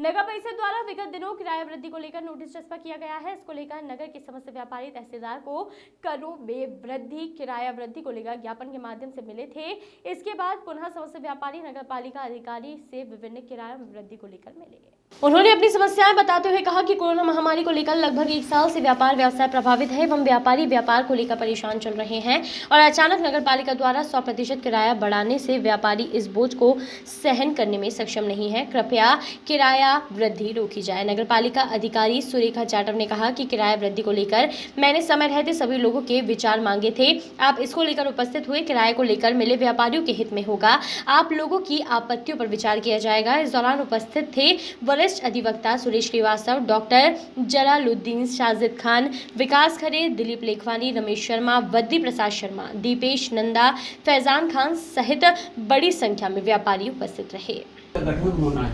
नगर परिषद द्वारा विगत दिनों किराया वृद्धि को लेकर नोटिस चस्पा किया गया है। इसको लेकर नगर के समस्त व्यापारी तहसीलदार को करों में वृद्धि किराया वृद्धि को लेकर ज्ञापन के माध्यम से मिले थे। इसके बाद पुनः समस्त व्यापारी नगर पालिका अधिकारी से विभिन्न किराया वृद्धि को लेकर मिले। उन्होंने अपनी समस्याएं बताते हुए कहा कि कोरोना महामारी को लेकर लगभग 1 साल से व्यापार व्यवसाय प्रभावित है एवं व्यापारी व्यापार को लेकर परेशान चल रहे हैं और अचानक नगर पालिका द्वारा 100% किराया बढ़ाने से व्यापारी इस बोझ को सहन करने में सक्षम नहीं है। कृपया किराया वृद्धि रोकी जाए। नगर पालिका अधिकारी सुरेखा जाटव ने कहा कि किराया वृद्धि को लेकर मैंने समय रहते सभी लोगों के विचार मांगे थे। आप इसको लेकर उपस्थित हुए। किराए को लेकर मिले व्यापारियों के हित में होगा। आप लोगों की आपत्तियों पर विचार किया जाएगा। इस दौरान उपस्थित थे वरिष्ठ अधिवक्ता सुरेश श्रीवास्तव, डॉक्टर जलालुद्दीन, साजिद खान, विकास खरे, दिलीप लेखवानी, रमेश शर्मा, वद्दी प्रसाद शर्मा, दीपेश नंदा, फैजान खान सहित बड़ी संख्या में व्यापारी उपस्थित रहे। गठन होना है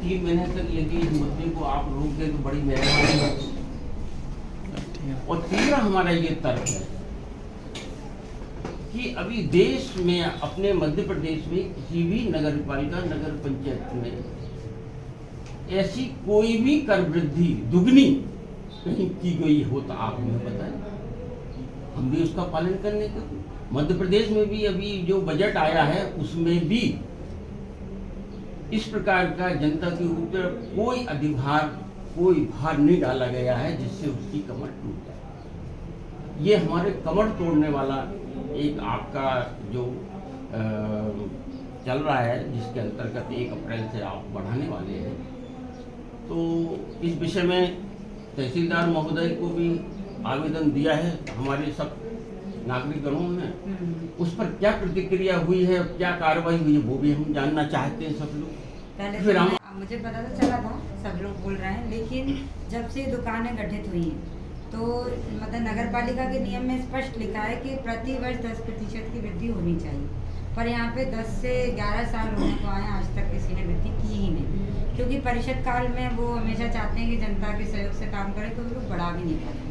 3 महीने तक यदि इस मुद्दे को आप रोक दें तो बड़ी मेहरबानी होगी। और तीसरा हमारा ये तर्क है कि अभी देश में, अपने मध्य प्रदेश में किसी भी नगर पालिका, नगर पंचायत में ऐसी कोई भी कर वृद्धि दुगनी कहीं की गई हो तो आप हमें बताएं, हम भी उसका पालन करने का। मध्य प्रदेश में भी अभी जो बजट आया है उसमें भी इस प्रकार का जनता के ऊपर कोई अधिभार, कोई भार नहीं डाला गया है जिससे उसकी कमर टूट जाए। ये हमारे कमर तोड़ने वाला एक आपका जो चल रहा है, जिसके अंतर्गत 1 अप्रैल से आप बढ़ाने वाले हैं। तो इस विषय में तहसीलदार महोदय को भी आवेदन दिया है। हमारे सब नागरिकों ने उस पर क्या प्रतिक्रिया हुई है, क्या कार्रवाई हुई है, वो भी हम जानना चाहते हैं सब लोग। पहले फिर हम मुझे पता तो चला था, सब लोग बोल रहे हैं, लेकिन जब से दुकानें गठित हुई हैं तो मतलब नगर पालिका के नियम में स्पष्ट लिखा है कि प्रति वर्ष 10% की वृद्धि होनी चाहिए, पर यहाँ पे 10 से 11 साल होने को आए, आज तक किसी ने वृद्धि की ही नहीं। क्योंकि परिषद काल में वो हमेशा चाहते हैं कि जनता के सहयोग से काम करें, तो वो लोग बढ़ा भी नहीं पाते।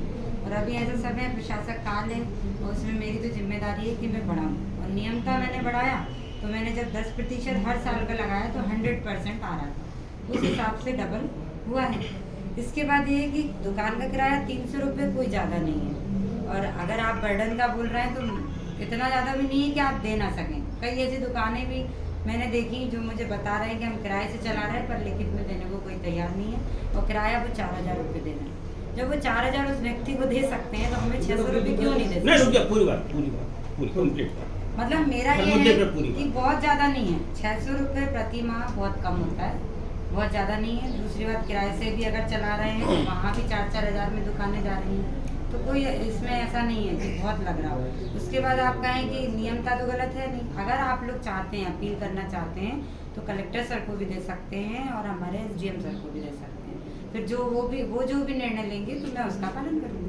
और अभी ऐसा समय प्रशासक काल है और उसमें मेरी तो जिम्मेदारी है कि मैं बढ़ाऊँ। और नियम था, मैंने बढ़ाया तो मैंने जब 10% हर साल का लगाया तो 100% आ रहा था, उस हिसाब से डबल हुआ है। इसके बाद ये है कि दुकान का किराया 300 रुपये कोई ज़्यादा नहीं है, और अगर आप बर्डन का बोल रहे हैं तो इतना ज़्यादा भी नहीं है कि आप दे ना सकें। कई ऐसी दुकानें भी मैंने देखी जो मुझे बता रहे हैं कि हम किराए से चला रहे हैं, पर लिखित में देने को कोई तैयार नहीं है, और किराया वो 4000 रुपये देना है। जब वो 4000 उस व्यक्ति को दे सकते हैं तो हमें 600 रुपये क्यों नहीं दे सकते? पूरी मतलब मेरा ये है कि बहुत ज़्यादा नहीं है, 600 रुपये प्रति माह बहुत कम होता है, बहुत ज़्यादा नहीं है। दूसरी बात, किराए से भी अगर चला रहे हैं तो वहाँ भी 4-4 हज़ार में दुकानें जा रही हैं, तो कोई इसमें ऐसा नहीं है कि बहुत लग रहा हो। उसके बाद आप कहें कि नियमता तो गलत है, नहीं। अगर आप लोग चाहते हैं, अपील करना चाहते हैं, तो कलेक्टर सर को भी दे सकते हैं और हमारे SDM सर को भी दे सकते हैं। फिर वो जो भी निर्णय लेंगे तो मैं उसका पालन करूँगी।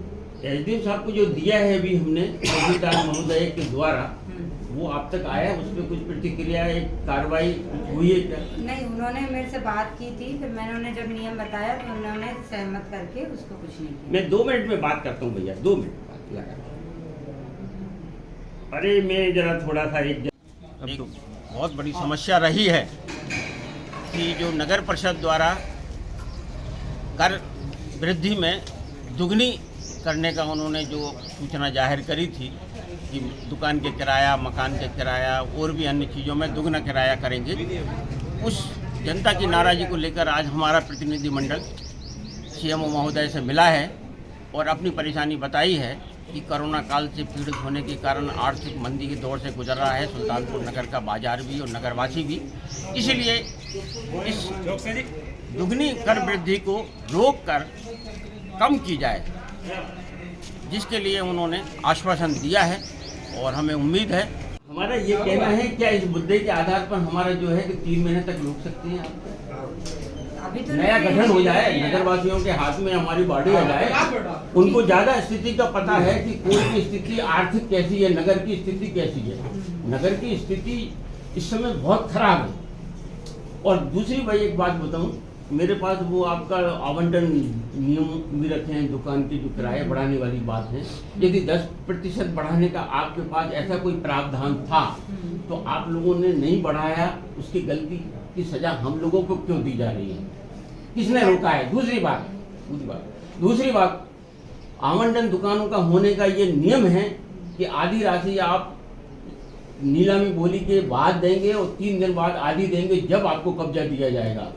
SDM साहब को जो दिया है अभी हमने तहसीलदार महोदय के द्वारा, वो आप तक आया, उसमें कुछ प्रतिक्रिया, एक कार्रवाई हुई है क्या? नहीं, उन्होंने मेरे से बात की थी, फिर मैंने उन्हें जब नियम बताया तो उन्होंने सहमत करके उसको कुछ नहीं किया। मैं 2 मिनट में बात करता हूँ भैया, 2 मिनट बात लगा। अरे मैं जरा थोड़ा सा एक बहुत बड़ी समस्या रही है कि जो नगर परिषद द्वारा कर वृद्धि में दुगनी करने का उन्होंने जो सूचना जाहिर करी थी कि दुकान के किराया, मकान के किराया और भी अन्य चीज़ों में दुगना किराया करेंगे, उस जनता की नाराज़गी को लेकर आज हमारा प्रतिनिधिमंडल CMO महोदय से मिला है और अपनी परेशानी बताई है कि कोरोना काल से पीड़ित होने के कारण आर्थिक मंदी के दौर से गुजर रहा है सुल्तानपुर नगर का बाजार भी और नगरवासी भी। इसलिए इस दुगनी कर वृद्धि को रोककर कम की जाए, जिसके लिए उन्होंने आश्वासन दिया है और हमें उम्मीद है। हमारा ये कहना है, क्या इस मुद्दे के आधार पर हमारा जो है कि 3 महीने तक रोक सकते हैं आप? अभी तो नया गठन हो जाए, नगरवासियों के हाथ में हमारी बॉडी आ जाए, उनको ज़्यादा स्थिति का पता है कि कोई की स्थिति आर्थिक कैसी है, नगर की स्थिति कैसी है। नगर की स्थिति इस समय बहुत खराब है। और दूसरी भाई एक बात बताऊं मेरे पास वो आपका आवंटन नियम भी रखे हैं दुकान की, जो किराया बढ़ाने वाली बात है। यदि 10% बढ़ाने का आपके पास ऐसा कोई प्रावधान था तो आप लोगों ने नहीं बढ़ाया, उसकी गलती की सजा हम लोगों को क्यों दी जा रही है? किसने रोका है? दूसरी बात, आवंटन दुकानों का होने का ये नियम है कि आधी राशि आप नीलामी बोली के बाद देंगे और 3 दिन बाद आधी देंगे, जब आपको कब्जा दिया जाएगा।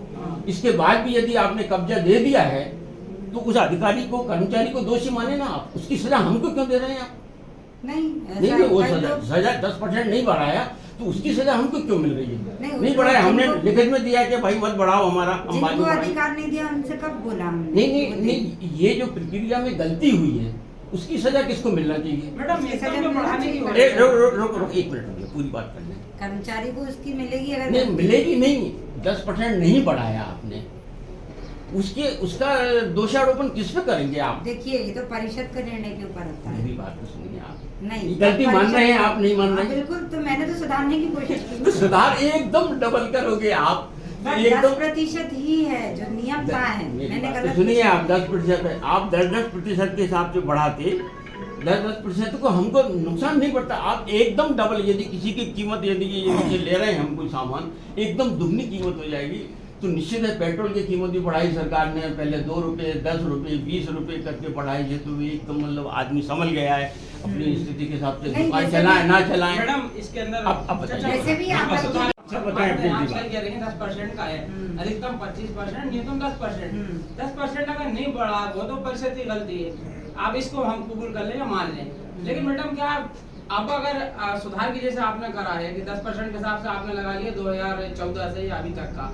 इसके बाद भी यदि आपने कब्जा दे दिया है तो उस अधिकारी को, कर्मचारी को दोषी माने ना आप। उसकी सजा हमको क्यों दे रहे हैं आप? नहीं, वो सजा 10% नहीं बढ़ाया तो उसकी सजा हमको क्यों मिल रही है? नहीं बढ़ाया, हमने लिखित में दिया कि भाई मत बढ़ाओ, हमारा जिनको अधिकार नहीं दिया उनसे कब बोला हमने? नहीं, ये जो प्रक्रिया में गलती हुई है उसकी सजा किसको मिलना चाहिए? मैडम रुक 1 मिनट, पूरी बात कर लें। कर्मचारी को उसकी मिलेगी, अगर नहीं मिलेगी नहीं, 10% नहीं बढ़ाया आपने, उसका दोषारोपण किस पे करेंगे आप? देखिए, ये तो परिषद के निर्णय के ऊपर होता है। मेरी बात तो सुनिए आप। नहीं, गलती मान रहे हैं आप, नहीं मान रहे? बिल्कुल, तो मैंने तो सुधारने की कोशिश की। तो सुधार एकदम डबल करोगे आप। 10% ही है जो नियम था है। मैंने गलत सुनिए, आप 10% है, आप 10% के हिसाब से बढ़ाते 10% को हमको नुकसान नहीं पड़ता। आप एकदम डबल, यदि किसी की कीमत यदि ये ले रहे हैं हम कोई सामान, एकदम दुगनी कीमत हो जाएगी तो निश्चित है। पेट्रोल की कीमत भी बढ़ाई सरकार ने, पहले 2 रुपये, 10 रुपये, 20 रुपये करके बढ़ाई है, तो एकदम मतलब आदमी समझ गया है अपनी स्थिति के हिसाब से दुकान चलाएं ना चलाएं। मैडम, इसके अंदर अब जैसे भी आप सब बताएं अपनी आप बात। सही कह रही हैं, 10% का है, अधिकतम 25%, न्यूनतम 10%। 10% अगर नहीं बढ़ा वो तो परिषद की गलती है, आप इसको हम कबूल कर लें, मान लें। लेकिन मैडम, क्या अब अगर सुधार की जैसे आपने करा है कि 10% के हिसाब से आपने लगा लिया 2014 से अभी तक का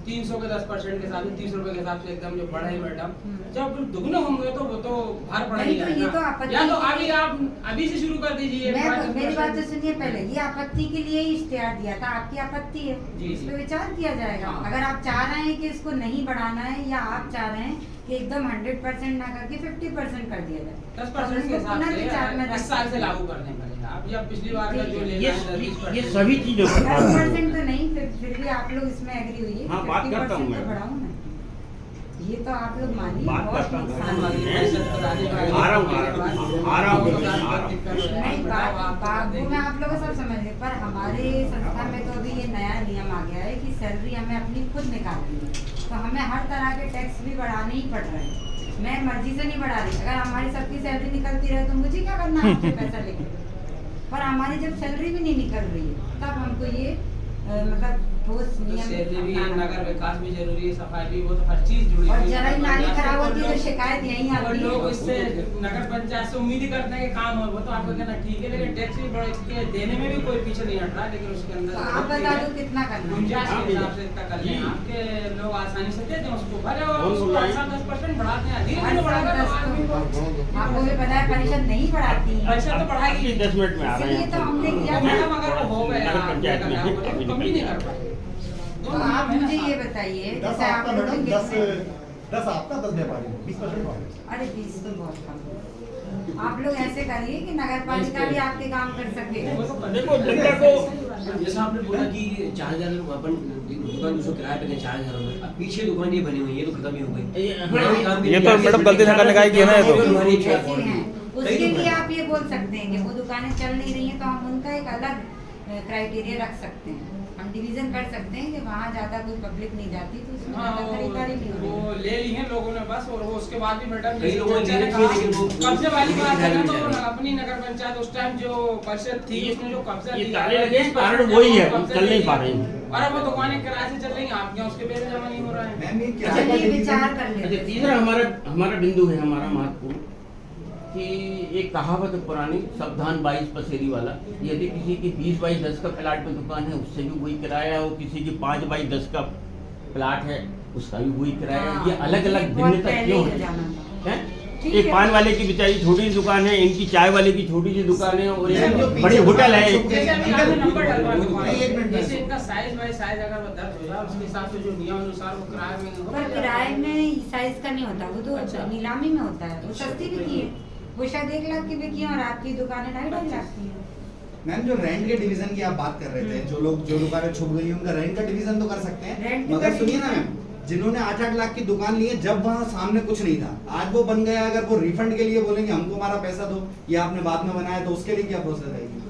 300 के 10% के हिसाब से 30 रुपए के हिसाब से एकदम जो बढ़े मैडम, जब दुगने होंगे तो वो तो भार पड़ेगा। तो ये तो आपत्ति, या तो अभी आप अभी से शुरू कर दीजिए। मेरी बात तो सुनिए पहले। ये आपत्ति के लिए ही इश्तेहार दिया था, आपकी आपत्ति है, जी, इस पे विचार किया जाएगा। अगर आप चाह रहे हैं कि इसको नहीं बढ़ाना है, या आप चाह रहे हैं कि एकदम 100% ना करके 50% कर दिया जाए, 10% के हिसाब से इस साल से लागू कर दें पहले आप, या पिछली बार का जो ले ये सभी चीजों पर 10% तो नहीं, फिर भी आप लोग इसमें एग्री हुई। हाँ, बात करता हूँ मैं। बढ़ाऊं ना, ये तो आप लोग मानिए। बात बहुत करता हूँ। नुकसान है। नहीं, बाबू मैं आप लोगों को सब समझ रही, पर हमारे संस्था में तो अभी ये नया नियम आ गया है कि सैलरी हमें अपनी खुद निकालनी है, तो हमें हर तरह के टैक्स भी बढ़ाने ही पड़ रहे हैं। मैं मर्जी से नहीं बढ़ा रही। अगर हमारी सबकी सैलरी निकलती रहे तो मुझे क्या करना है आपसे पैसा लेके? पर हमारी जब सैलरी भी नहीं निकल रही है तब हमको ये मतलब ठोस नियम, नगर विकास भी जरूरी है, सफाई भी, वो तो हर चीज जुड़ी और जरा ही नाली खराब होती है तो शिकायत यही और आती लोग है। इससे नगर पंचायत से उम्मीद ही करते हैं कि काम हो, वो तो आपको कहना ठीक है, लेकिन टैक्स भी बढ़े देने में भी कोई पीछे नहीं हट रहा, लेकिन उसके तो अंदर आप बता दो कितना करना है। गुंजाइश के हिसाब से इतना कर लें, आपके लोग आसानी से देते हैं उसको, भले वो उसको 10% बढ़ाते हैं, धीरे धीरे बढ़ाकर आदमी को। आपको भी पता है परिषद नहीं बढ़ाती है, परिषद तो बढ़ाएगी 10 मिनट में आ रहे इसलिए तो हमने हैं। किया। मैडम, अगर वो हो गया नगर पंचायत में कम ही नहीं कर पाए। तो आप मुझे ये बताइए, 10 जैसे आप आपका लोग मैडम, कितने- 10 आपका 10 व्यापारी, 20% अरे 20 तो बहुत कम है। आप लोग ऐसे करिए कि नगर पालिका भी आपके काम कर सके। देखो जनता को जैसा आपने बोला कि 4000 अपन दुकान उसको किराए पे 4000 रुपए, अब पीछे दुकान ये बनी हुई है, ये तो खत्म ही हो गई। ये तो मैडम गलती नगर निकाय की है ना, ये तो ऐसी हैं, उसके लिए आप ये बोल सकते हैं कि वो दुकानें चल नहीं रही हैं तो हम उनका एक अलग क्राइटेरिया रख सकते हैं। हम डिवीजन कर सकते हैं कि वहाँ ज्यादा कोई पब्लिक नहीं जाती तो उसमें हाँ, ज्यादा खरीदारी नहीं हो वो रही। ले ली है लोगों ने बस, और वो उसके बाद भी मैडम कई लोगों ने ले रखी है, लेकिन वो कब्जे वाली बात है ना, तो नहीं अपनी नगर पंचायत उस टाइम जो परिषद थी उसने जो कब्जा ये दिया ताले है, लगे, 20% कारण वही है, कब्जा चल नहीं दिया। पा रहे हैं। और अब वो दुकानें किराए से चल रही हैं, आपके यहाँ उसके बिल जमा नहीं हो रहा है। मैम, ये क्या चलिए विचार कर अच्छा, लेते हैं। तीसरा हमारा बिंदु है, हमारा महत्वपूर्ण, कि एक कहावत है पुरानी, सावधान 22 पसेरी वाला। यदि किसी की 20x10 का प्लाट में दुकान है उससे भी वही किराया हो, किसी की 5x10 का प्लाट है उसका भी वही किराया। हाँ, ये अलग अलग बहुत भिन्नता पहले क्यों ही है? जाना था। हैं? ठीक एक है। पान वाले की बेचारी छोटी सी दुकान है, इनकी चाय वाले की छोटी सी दुकान है, और मैम, जो एक पीछे बड़ी होटल है। जैसे अभी आपने नंबर डलवा दुकान, एक मिनट में। जैसे इनका साइज बाय साइज अगर वो दर्ज हो जाए उसके हिसाब से जो नियम अनुसार वो किराए में हो पर जाएगा। किराए में साइज का नहीं होता, वो तो अच्छा। नीलामी में होता है। वो सस्ती बिकी है, वो शायद 1 लाख की बिकी है और आपकी दुकानें 2.5 लाख की है। मैम, जो रेंट के डिवीजन की आप बात कर रहे थे, जो दुकानें छुप गई हैं उनका रेंट का डिवीजन तो कर सकते हैं, रेंट मगर का सुनिए ना मैम, जिन्होंने 8-8 लाख की दुकान ली है, जब वहाँ सामने कुछ नहीं था, आज वो बन गया। अगर वो रिफंड के लिए बोलेंगे हमको हमारा पैसा दो, या आपने बाद में बनाया, तो उसके लिए क्या प्रोसेस रहेगी?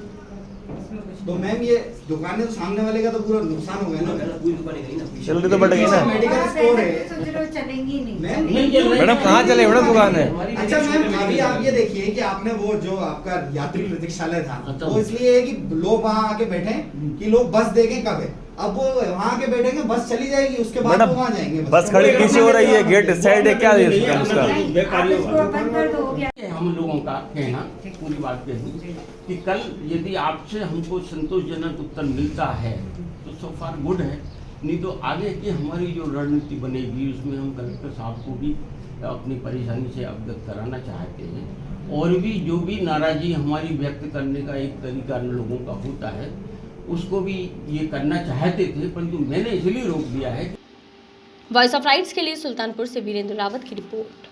तो मैम ये दुकानें तो सामने वाले का तो पूरा नुकसान हो गया ना। पूरी दुकानें गई ना पीछे। चलती तो बढ़ गई ना। मेडिकल स्टोर है सोच रहे हो चलेंगी नहीं। मैम। मैडम कहाँ चले मैडम दुकान है? अच्छा मैम, अभी आप ये देखिए कि आपने वो जो आपका यात्री प्रतीक्षालय था, वो इसलिए है कि लोग वहाँ आके बैठे कि लोग बस देखें कब है। अब वो वहाँ आके बैठेंगे, बस चली जाएगी, उसके बाद वो वहाँ जाएंगे। बस खड़ी पीछे हो रही है, गेट इस साइड है, क्या है इसका? आप इसको ओपन कर दो, हो गया। हम लोगों का कहना पूरी बात कही कि कल यदि आपसे हमको संतोषजनक उत्तर मिलता है तो सो फार गुड है, नहीं तो आगे की हमारी जो रणनीति बनेगी उसमें हम कलेक्टर साहब को भी अपनी परेशानी से अवगत कराना चाहते हैं। और भी जो भी नाराज़गी हमारी व्यक्त करने का एक तरीका लोगों का होता है, उसको भी ये करना चाहते थे, परंतु मैंने इसलिए रोक दिया है। वॉइस ऑफ राइट्स के लिए सुल्तानपुर से वीरेंद्र रावत की रिपोर्ट।